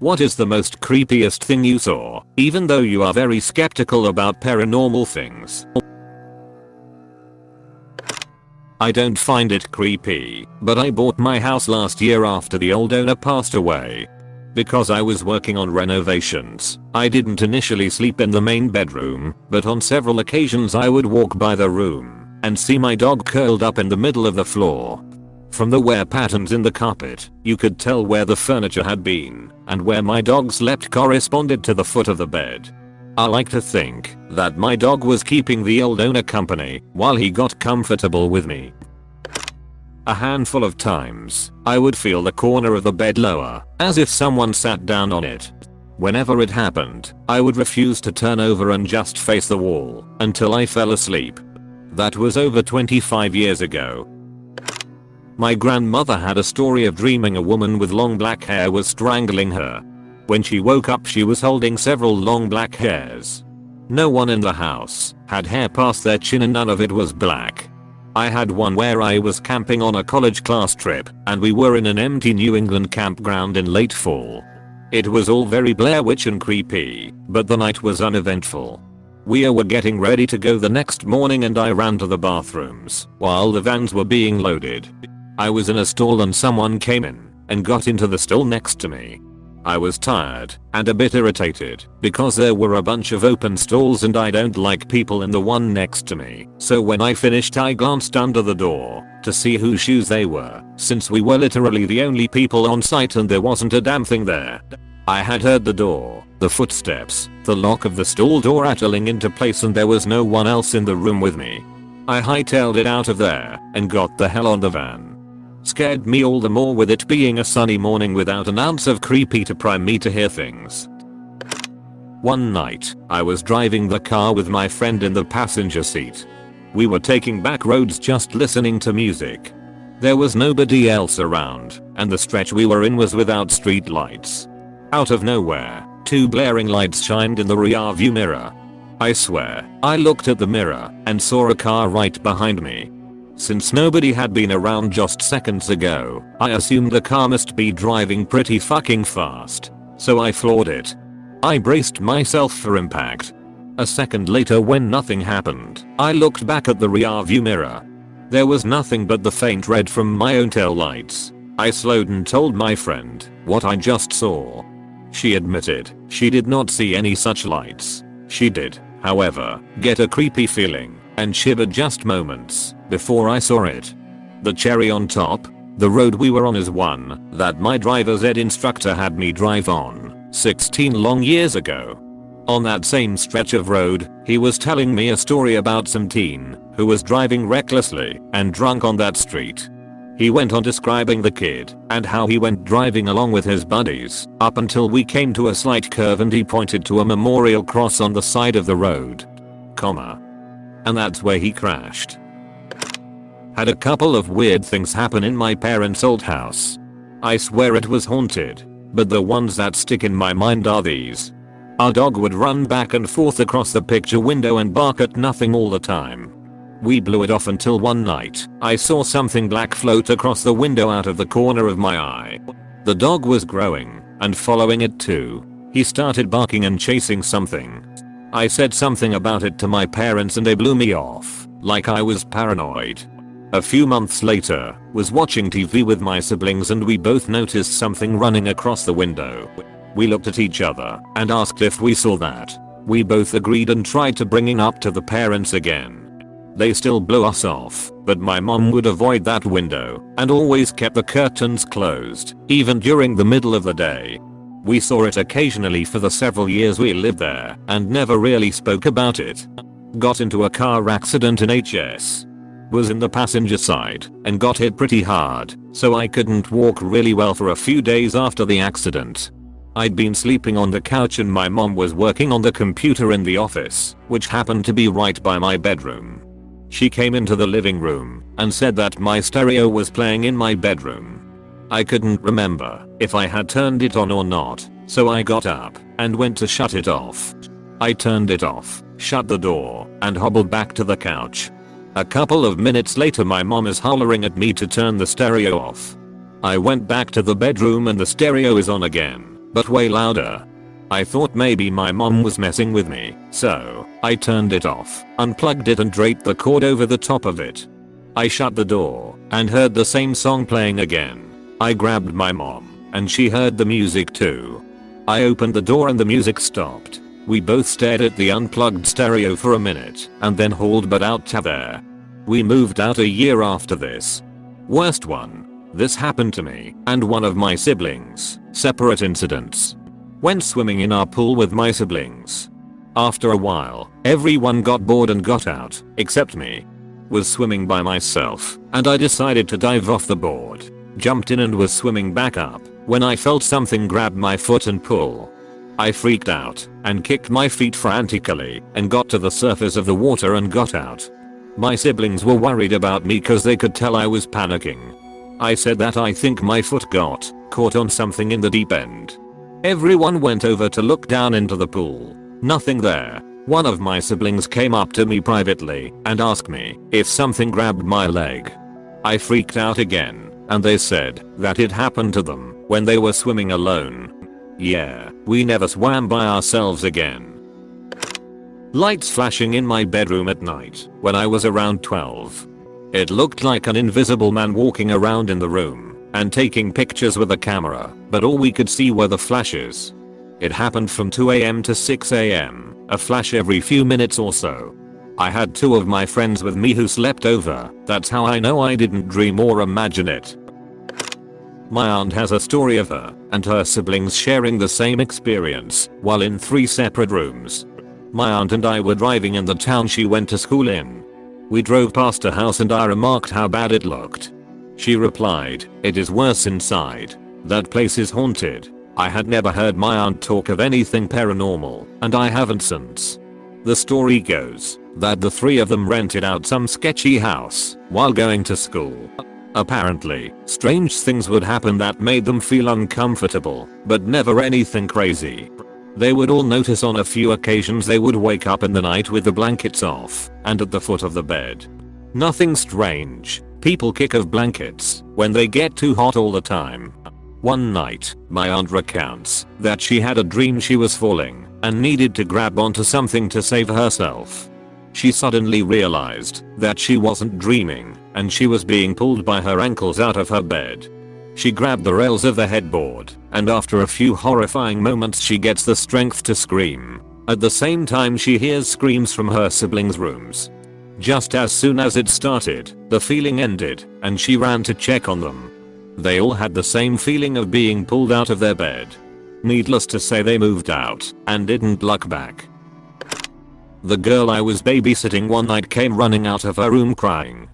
What is the most creepiest thing you saw, even though you are very skeptical about paranormal things? I don't find it creepy, but I bought my house last year after the old owner passed away. Because I was working on renovations, I didn't initially sleep in the main bedroom, but on several occasions I would walk by the room and see my dog curled up in the middle of the floor. From the wear patterns in the carpet, you could tell where the furniture had been, and where my dog slept corresponded to the foot of the bed. I like to think that my dog was keeping the old owner company while he got comfortable with me. A handful of times, I would feel the corner of the bed lower, as if someone sat down on it. Whenever it happened, I would refuse to turn over and just face the wall until I fell asleep. That was over 25 years ago. My grandmother had a story of dreaming a woman with long black hair was strangling her. When she woke up, she was holding several long black hairs. No one in the house had hair past their chin and none of it was black. I had one where I was camping on a college class trip and we were in an empty New England campground in late fall. It was all very Blair Witch and creepy, but the night was uneventful. We were getting ready to go the next morning and I ran to the bathrooms while the vans were being loaded. I was in a stall and someone came in and got into the stall next to me. I was tired and a bit irritated because there were a bunch of open stalls and I don't like people in the one next to me. So when I finished, I glanced under the door to see whose shoes they were, since we were literally the only people on site and there wasn't a damn thing there. I had heard the door, the footsteps, the lock of the stall door rattling into place and there was no one else in the room with me. I hightailed it out of there and got the hell on the van. Scared me all the more with it being a sunny morning without an ounce of creepy to prime me to hear things. One night, I was driving the car with my friend in the passenger seat. We were taking back roads just listening to music. There was nobody else around, and the stretch we were in was without street lights. Out of nowhere, two blaring lights shined in the rear view mirror. I swear, I looked at the mirror and saw a car right behind me. Since nobody had been around just seconds ago, I assumed the car must be driving pretty fucking fast. So I floored it. I braced myself for impact. A second later, when nothing happened, I looked back at the rear view mirror. There was nothing but the faint red from my own tail lights. I slowed and told my friend what I just saw. She admitted she did not see any such lights. She did, however, get a creepy feeling and shivered just moments before I saw it. The cherry on top, the road we were on is one that my driver's ed instructor had me drive on 16 long years ago. On that same stretch of road, he was telling me a story about some teen who was driving recklessly and drunk on that street. He went on describing the kid and how he went driving along with his buddies up until we came to a slight curve and he pointed to a memorial cross on the side of the road. And that's where he crashed. Had a couple of weird things happen in my parents' old house. I swear it was haunted, but the ones that stick in my mind are these. Our dog would run back and forth across the picture window and bark at nothing all the time. We blew it off until one night I saw something black float across the window out of the corner of my eye. The dog was growing and following it too. He started barking and chasing something. I said something about it to my parents and they blew me off, like I was paranoid. A few months later, was watching TV with my siblings and we both noticed something running across the window. We looked at each other and asked if we saw that. We both agreed and tried to bring it up to the parents again. They still blew us off, but my mom would avoid that window and always kept the curtains closed, even during the middle of the day. We saw it occasionally for the several years we lived there and never really spoke about it. Got into a car accident in HS. Was in the passenger side and got hit pretty hard, so I couldn't walk really well for a few days after the accident. I'd been sleeping on the couch and my mom was working on the computer in the office, which happened to be right by my bedroom. She came into the living room and said that my stereo was playing in my bedroom. I couldn't remember if I had turned it on or not, so I got up and went to shut it off. I turned it off, shut the door, and hobbled back to the couch. A couple of minutes later my mom is hollering at me to turn the stereo off. I went back to the bedroom and the stereo is on again. but way louder. I thought maybe my mom was messing with me, so I turned it off, unplugged it and draped the cord over the top of it. I shut the door and heard the same song playing again. I grabbed my mom and she heard the music too. I opened the door and the music stopped. We both stared at the unplugged stereo for a minute and then hauled butt out to there. We moved out a year after this. Worst one. This happened to me and one of my siblings, separate incidents. Went swimming in our pool with my siblings. After a while, everyone got bored and got out, except me. Was swimming by myself, and I decided to dive off the board. Jumped in and was swimming back up, when I felt something grab my foot and pull. I freaked out, and kicked my feet frantically, and got to the surface of the water and got out. My siblings were worried about me cause they could tell I was panicking. I said that I think my foot got caught on something in the deep end. Everyone went over to look down into the pool. Nothing there. One of my siblings came up to me privately and asked me if something grabbed my leg. I freaked out again, and they said that it happened to them when they were swimming alone. Yeah, we never swam by ourselves again. Lights flashing in my bedroom at night when I was around 12. It looked like an invisible man walking around in the room and taking pictures with a camera, but all we could see were the flashes. It happened from 2 AM to 6 AM, a flash every few minutes or so. I had 2 of my friends with me who slept over. That's how I know I didn't dream or imagine it. My aunt has a story of her and her siblings sharing the same experience while in 3 separate rooms. My aunt and I were driving in the town she went to school in. We drove past a house and I remarked how bad it looked. She replied, "It is worse inside. That place is haunted." I had never heard my aunt talk of anything paranormal, and I haven't since. The story goes that the 3 of them rented out some sketchy house while going to school. Apparently, strange things would happen that made them feel uncomfortable, but never anything crazy. They would all notice on a few occasions they would wake up in the night with the blankets off and at the foot of the bed. Nothing strange. People kick of blankets when they get too hot all the time. One night, my aunt recounts that she had a dream she was falling and needed to grab onto something to save herself. She suddenly realized that she wasn't dreaming and she was being pulled by her ankles out of her bed. She grabbed the rails of the headboard and after a few horrifying moments she gets the strength to scream. At the same time she hears screams from her siblings' rooms. Just as soon as it started, the feeling ended and she ran to check on them. They all had the same feeling of being pulled out of their bed. Needless to say they moved out and didn't look back. The girl I was babysitting one night came running out of her room crying,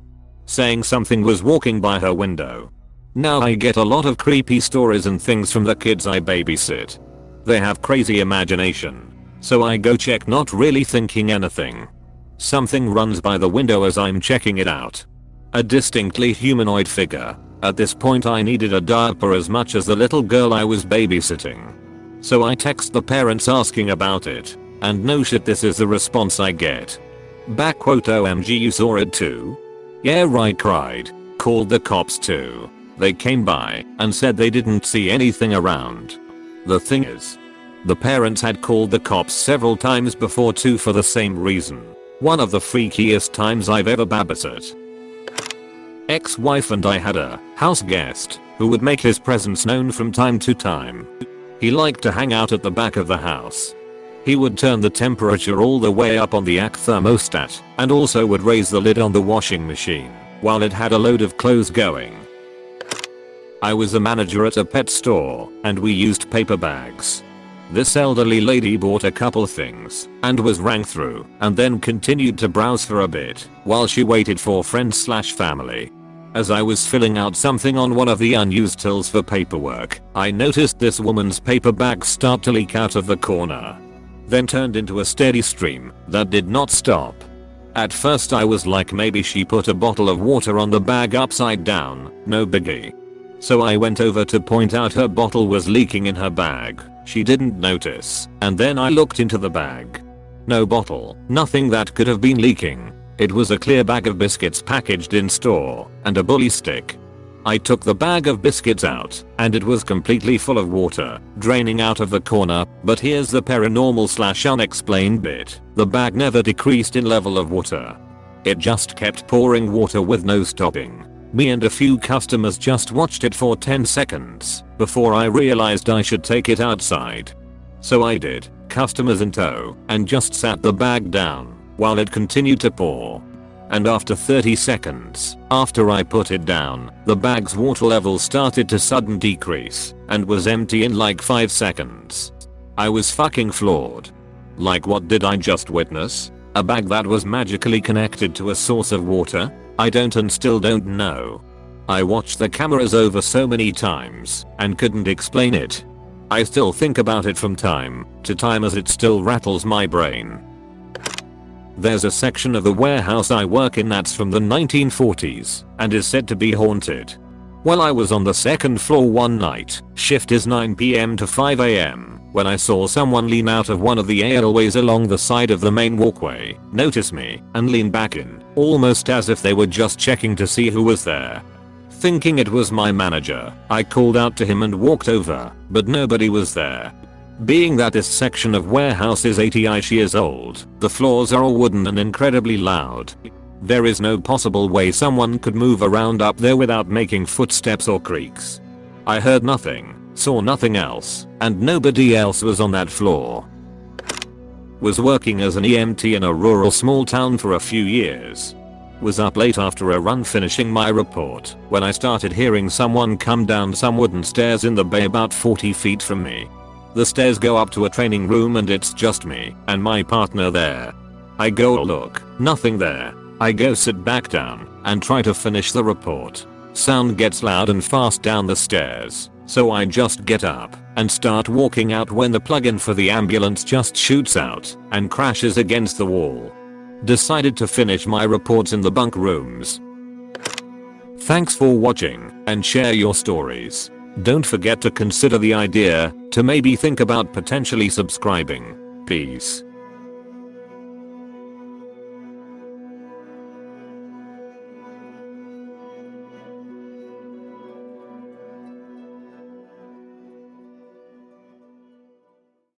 saying something was walking by her window. Now I get a lot of creepy stories and things from the kids I babysit. They have crazy imagination. So I go check not really thinking anything. Something runs by the window as I'm checking it out. A distinctly humanoid figure. At this point I needed a diaper as much as the little girl I was babysitting. So I text the parents asking about it. And no shit, this is the response I get. "OMG, you saw it too?" "Yeah right," cried. "Called the cops too. They came by and said they didn't see anything around." The thing is, the parents had called the cops several times before too for the same reason. One of the freakiest times I've ever babysat. Ex-wife and I had a house guest who would make his presence known from time to time. He liked to hang out at the back of the house. He would turn the temperature all the way up on the AC thermostat and also would raise the lid on the washing machine while it had a load of clothes going. I was a manager at a pet store and we used paper bags. This elderly lady bought a couple things and was rang through and then continued to browse for a bit while she waited for friends/family. As I was filling out something on one of the unused tills for paperwork, I noticed this woman's paper bag start to leak out of the corner. Then turned into a steady stream that did not stop. At first I was like maybe she put a bottle of water on the bag upside down, no biggie. So I went over to point out her bottle was leaking in her bag. She didn't notice, and then I looked into the bag. No bottle, nothing that could have been leaking. It was a clear bag of biscuits packaged in store, and a bully stick. I took the bag of biscuits out, and it was completely full of water, draining out of the corner, but here's the paranormal/unexplained bit. The bag never decreased in level of water. It just kept pouring water with no stopping. Me and a few customers just watched it for 10 seconds before I realized I should take it outside. So I did, customers in tow, and just sat the bag down while it continued to pour. And after 30 seconds, after I put it down, the bag's water level started to sudden decrease and was empty in like 5 seconds. I was fucking floored. Like, what did I just witness? A bag that was magically connected to a source of water? I don't and still don't know. I watched the cameras over so many times and couldn't explain it. I still think about it from time to time as it still rattles my brain. There's a section of the warehouse I work in that's from the 1940s and is said to be haunted. Well, I was on the second floor one night, shift is 9 PM to 5 AM, when I saw someone lean out of one of the aisleways along the side of the main walkway, notice me, and lean back in, almost as if they were just checking to see who was there. Thinking it was my manager, I called out to him and walked over, but nobody was there. Being that this section of warehouse is 80-ish years old, the floors are all wooden and incredibly loud. There is no possible way someone could move around up there without making footsteps or creaks. I heard nothing, saw nothing else, and nobody else was on that floor. Was working as an EMT in a rural small town for a few years. Was up late after a run finishing my report when I started hearing someone come down some wooden stairs in the bay about 40 feet from me. The stairs go up to a training room and it's just me and my partner there. I go look, nothing there. I go sit back down and try to finish the report. Sound gets loud and fast down the stairs, so I just get up and start walking out when the plug-in for the ambulance just shoots out and crashes against the wall. Decided to finish my reports in the bunk rooms. Thanks for watching and share your stories. Don't forget to consider the idea to maybe think about potentially subscribing. Peace.